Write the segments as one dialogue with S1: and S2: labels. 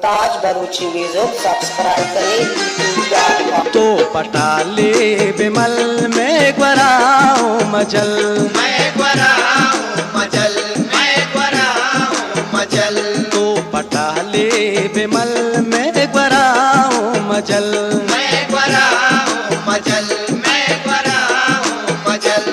S1: ताज बरूची music subscribe करें।
S2: तो पटाले बिमल में ग्वराओ मजल,
S3: मैं ग्वराओ मजल, मैं ग्वराओ मजल।
S2: तो पटाले बिमल में ग्वराओ मजल,
S3: मैं ग्वराओ मजल, मैं ग्वराओ मजल।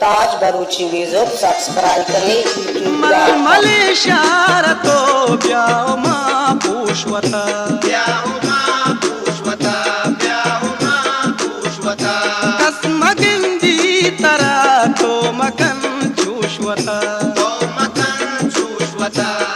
S1: ताज बरूची म्यूजिक सब्सक्राइब करें।
S2: मलमले शारतो ब्याओ माँ पुष्वता,
S3: ब्याओ माँ पुष्वता, ब्याओ माँ पुष्वता।
S2: तस्मगिंदी तरा तो मकन चुष्वता,
S3: तो मकन चुष्वता।